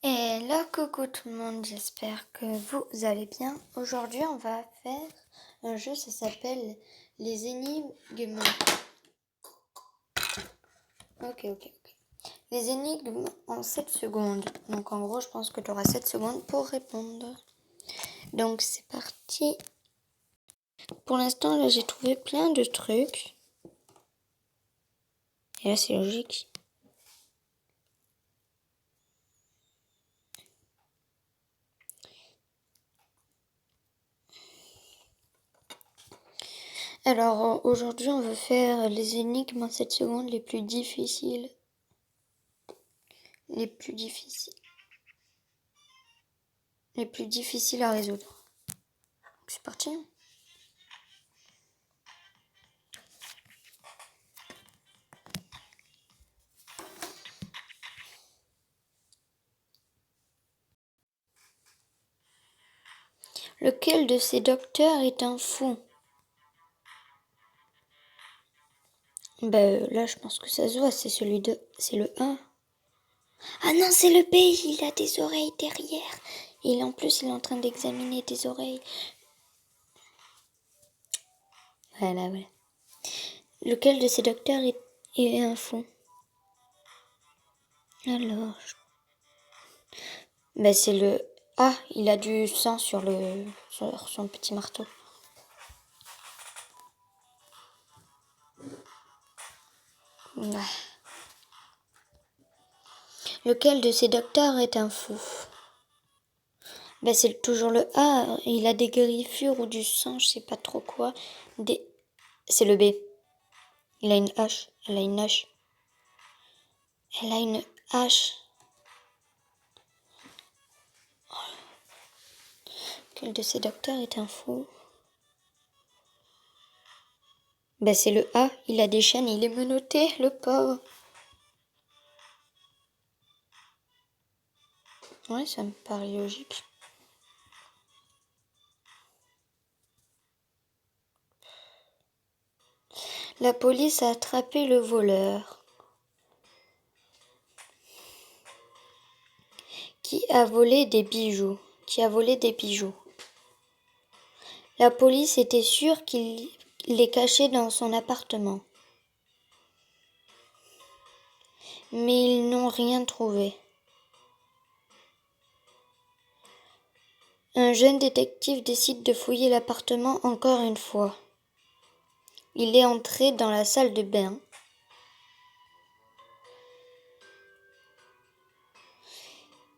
Et là, coucou tout le monde, j'espère que vous allez bien. Aujourd'hui, on va faire un jeu, ça s'appelle les énigmes. Ok. Les énigmes en 7 secondes. Donc en gros, je pense que tu auras 7 secondes pour répondre. Donc c'est parti. Pour l'instant, là, j'ai trouvé plein de trucs. Et là, c'est logique. Alors aujourd'hui, on va faire les énigmes en 7 secondes les plus difficiles. Les plus difficiles à résoudre. C'est parti. Lequel de ces docteurs est un fou? Là, je pense que ça se voit, c'est le A. Ah non, c'est le B, il a des oreilles derrière. Et en plus, il est en train d'examiner tes oreilles. Voilà. Lequel de ces docteurs est un fou? Alors, c'est le A, il a du sang sur son petit marteau. Ouais. Lequel de ces docteurs est un fou? C'est toujours le A. Il a des griffures ou du sang, je sais pas trop quoi. C'est le B. Il a une hache. Elle a une hache. Elle a une hache. Quel de ces docteurs est un fou? C'est le A. Il a des chaînes, il est menotté, le pauvre. Ouais, ça me paraît logique. La police a attrapé le voleur. Qui a volé des bijoux? La police était sûre qu'il les cachait dans son appartement. Mais ils n'ont rien trouvé. Un jeune détective décide de fouiller l'appartement encore une fois. Il est entré dans la salle de bain.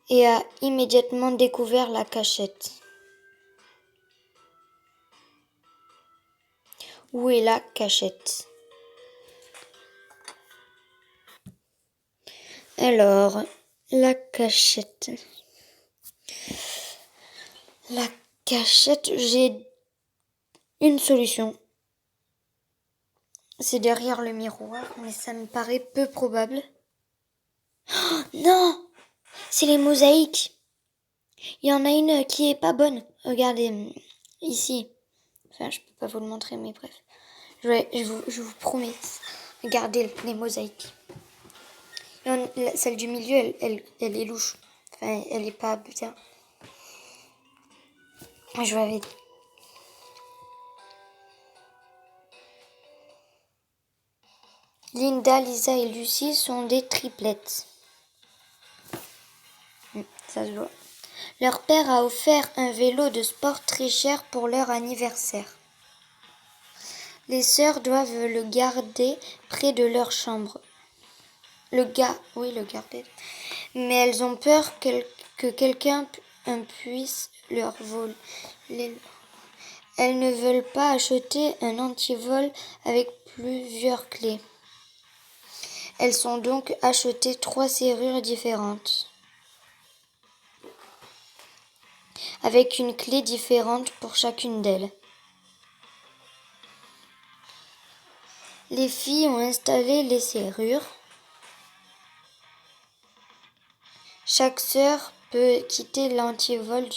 Et a immédiatement découvert la cachette. Où est la cachette? Alors, la cachette. La cachette, j'ai une solution. C'est derrière le miroir, mais ça me paraît peu probable. Oh, non! C'est les mosaïques. Il y en a une qui est pas bonne. Regardez, ici. Enfin, je peux pas vous le montrer, mais bref. Je vous promets. Regardez les mosaïques. Celle du milieu, elle est louche. Enfin, elle est pas bien. Je vous avais dit. Linda, Lisa et Lucie sont des triplettes. Ça se voit. Leur père a offert un vélo de sport très cher pour leur anniversaire. Les sœurs doivent le garder près de leur chambre. Le garder. Mais elles ont peur que quelqu'un puisse leur voler. Elles ne veulent pas acheter un antivol avec plusieurs clés. Elles ont donc acheté 3 serrures différentes, avec une clé différente pour chacune d'elles. Les filles ont installé les serrures. Chaque sœur peut quitter l'antivol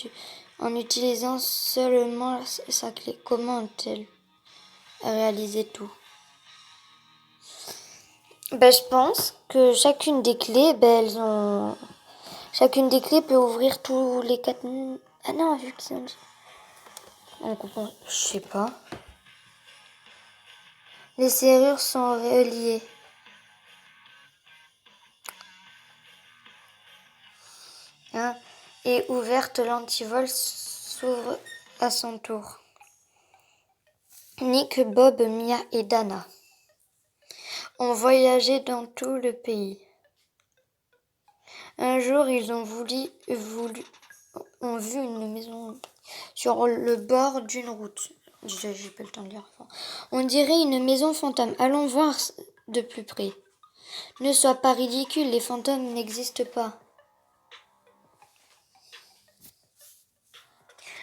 en utilisant seulement sa clé. Comment ont-elles réalisé tout? Je pense que chacune des clés, Chacune des clés peut ouvrir tous les 4... Ah non, vu qu'ils ont dit... On comprend... Je sais pas. Les serrures sont reliées. Hein, et ouverte, l'antivol s'ouvre à son tour. Nick, Bob, Mia et Dana ont voyagé dans tout le pays. Un jour, ils ont ont vu une maison sur le bord d'une route. J'ai pas le temps de lire. On dirait une maison fantôme. Allons voir de plus près. Ne sois pas ridicule, les fantômes n'existent pas.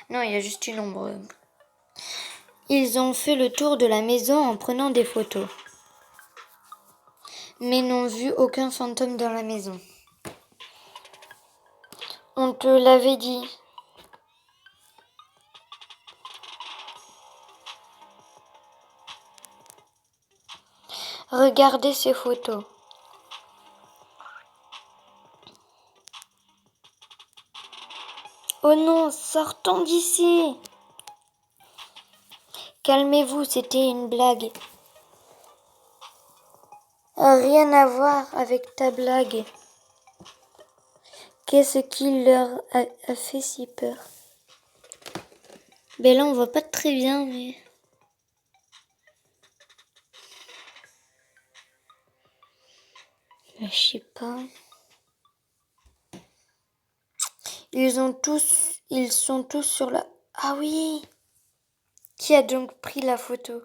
Non, il y a juste une ombre. Ils ont fait le tour de la maison en prenant des photos, mais n'ont vu aucun fantôme dans la maison. On te l'avait dit. Regardez ces photos. Oh non, sortons d'ici. Calmez-vous, c'était une blague. Rien à voir avec ta blague. Qu'est-ce qui leur a fait si peur? Ben là, on voit pas très bien, mais... Je sais pas. Ils sont tous sur la... Ah oui! Qui a donc pris la photo?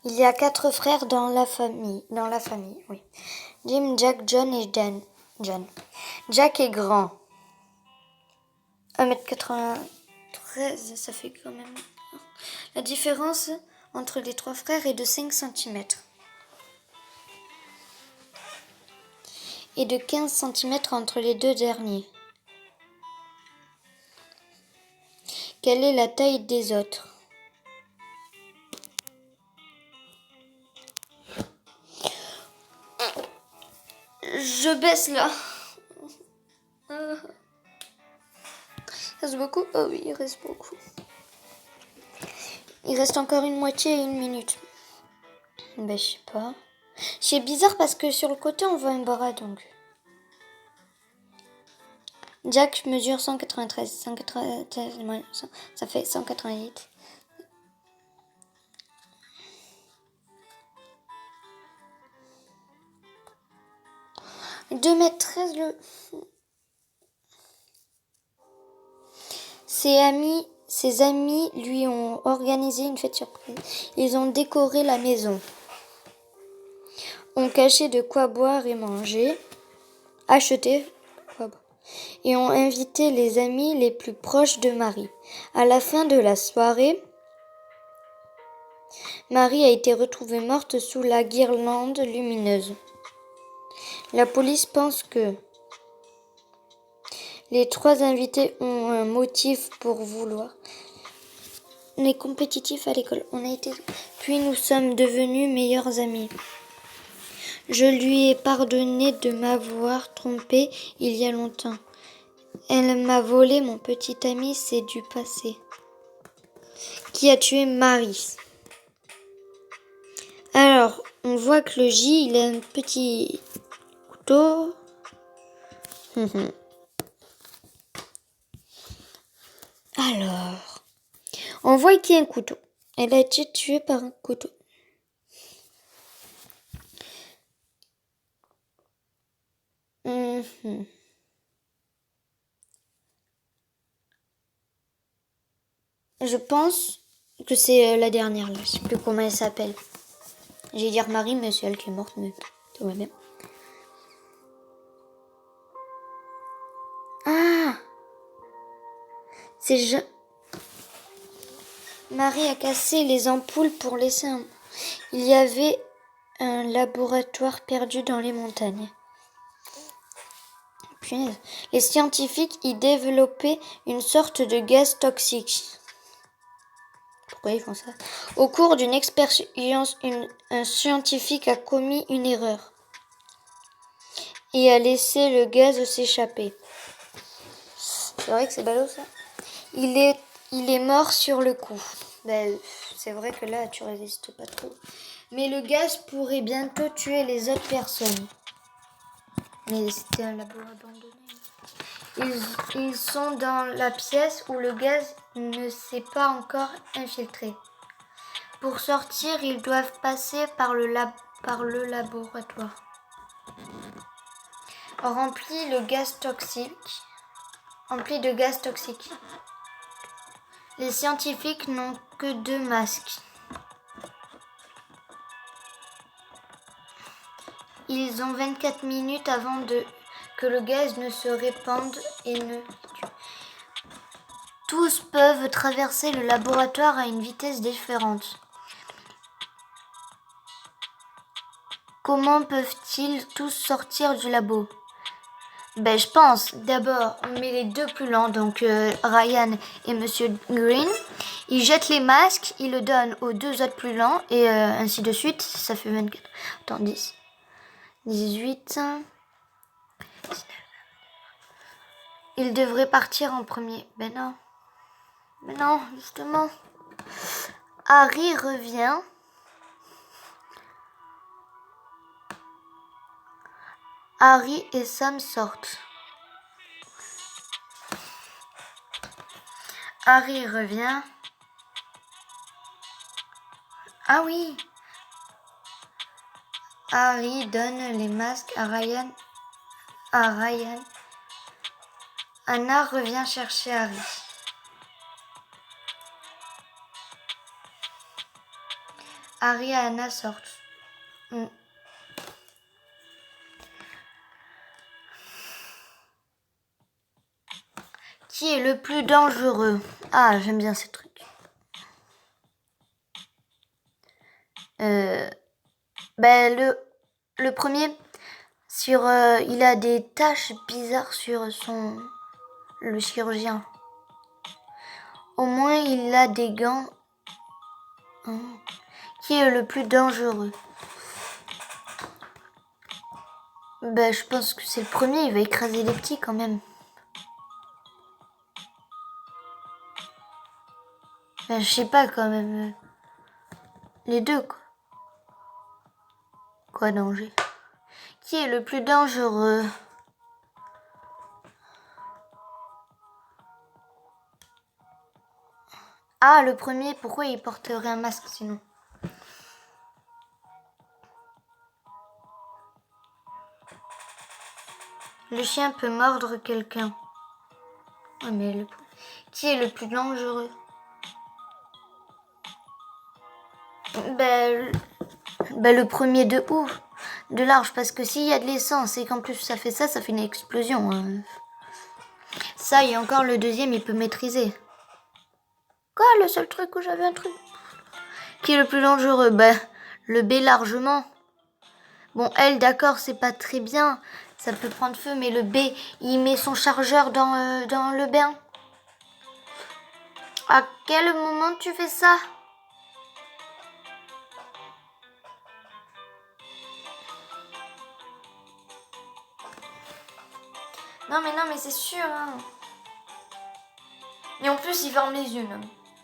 Il y a 4 frères dans la famille, oui. Jim, Jack, John et John. Jack est grand. 1m93, ça fait quand même... La différence entre les 3 frères est de 5 cm. Et de 15 cm entre les 2 derniers. Quelle est la taille des autres? Je baisse là. Il reste beaucoup? Oh oui, il reste beaucoup. Il reste encore une moitié et une minute. Ben, je sais pas. C'est bizarre parce que sur le côté, on voit un bras, donc. Jack mesure 193. 193, ça fait 188. « 2m13 le... Ses amis lui ont organisé une fête surprise. Ils ont décoré la maison. Ont caché de quoi boire et manger. Acheté quoi boire. Et ont invité les amis les plus proches de Marie. À la fin de la soirée, Marie a été retrouvée morte sous la guirlande lumineuse. La police pense que les 3 invités ont un motif pour vouloir. On est compétitifs à l'école. Puis nous sommes devenus meilleurs amis. Je lui ai pardonné de m'avoir trompé il y a longtemps. Elle m'a volé mon petit ami, c'est du passé. Qui a tué Marie? Alors, on voit que le J, il a un petit couteau. Alors, on voit qu'il y a un couteau. Elle a été tuée par un couteau. Je pense que c'est la dernière, là. Je sais plus comment elle s'appelle. J'ai dire Marie, mais c'est elle qui est morte, mais tout va bien. Ah! C'est Marie a cassé les ampoules pour laisser un... Il y avait un laboratoire perdu dans les montagnes. Punaise. Les scientifiques y développaient une sorte de gaz toxique. Pourquoi ils font ça? Au cours d'une expérience, un scientifique a commis une erreur et a laissé le gaz s'échapper. C'est vrai que c'est ballot ça. Il est mort sur le coup. Ben, c'est vrai que là, tu résistes pas trop. Mais le gaz pourrait bientôt tuer les autres personnes. Mais c'était un labo abandonné. Ils sont dans la pièce où le gaz ne s'est pas encore infiltré. Pour sortir, ils doivent passer par le laboratoire. Rempli de gaz toxique. Les scientifiques n'ont que 2 masques. Ils ont 24 minutes avant que le gaz ne se répande et ne tue. Tous peuvent traverser le laboratoire à une vitesse différente. Comment peuvent-ils tous sortir du labo? Ben, je pense, d'abord, on met les 2 plus lents, donc Ryan et Monsieur Green. Ils jettent les masques, ils le donnent aux 2 autres plus lents, et ainsi de suite. Ça fait 24. Attends, 10. 18. Ils devraient partir en premier. Ben non. Mais non, justement. Harry revient. Harry et Sam sortent. Harry revient. Ah oui. Harry donne les masques à Ryan. Anna revient chercher Harry. Harry et Anna sortent. Qui est le plus dangereux? Ah, j'aime bien ces trucs. Ben le premier, il a des taches bizarres sur le chirurgien. Au moins, il a des gants. Qui est le plus dangereux? Ben, je pense que c'est le premier, il va écraser les petits quand même. Ben, je sais pas quand même. Les 2, quoi. Quoi, danger? Qui est le plus dangereux? Ah, le premier, pourquoi il porterait un masque sinon? Le chien peut mordre quelqu'un. Oh, mais qui est le plus dangereux? Ben, le premier de ouf, de large, parce que s'il y a de l'essence et qu'en plus ça fait une explosion. Ça, et encore le deuxième, il peut maîtriser. Quoi, le seul truc où j'avais un truc? Qui est le plus dangereux? Ben, le B largement. Bon, elle, d'accord, c'est pas très bien, ça peut prendre feu, mais le B, il met son chargeur dans le bain. À quel moment tu fais ça? Non mais c'est sûr. Hein. Et en plus, il ferme les yeux. Là.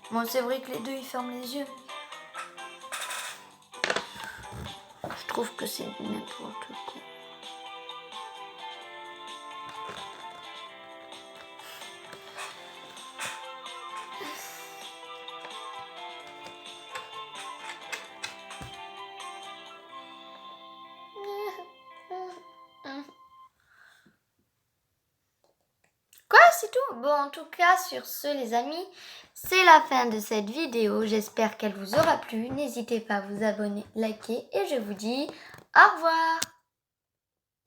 Bon, c'est vrai que les 2, ils ferment les yeux. Je trouve que c'est n'importe quoi. C'est tout. Bon, en tout cas, sur ce, les amis, c'est la fin de cette vidéo. J'espère qu'elle vous aura plu. N'hésitez pas à vous abonner, liker et je vous dis au revoir.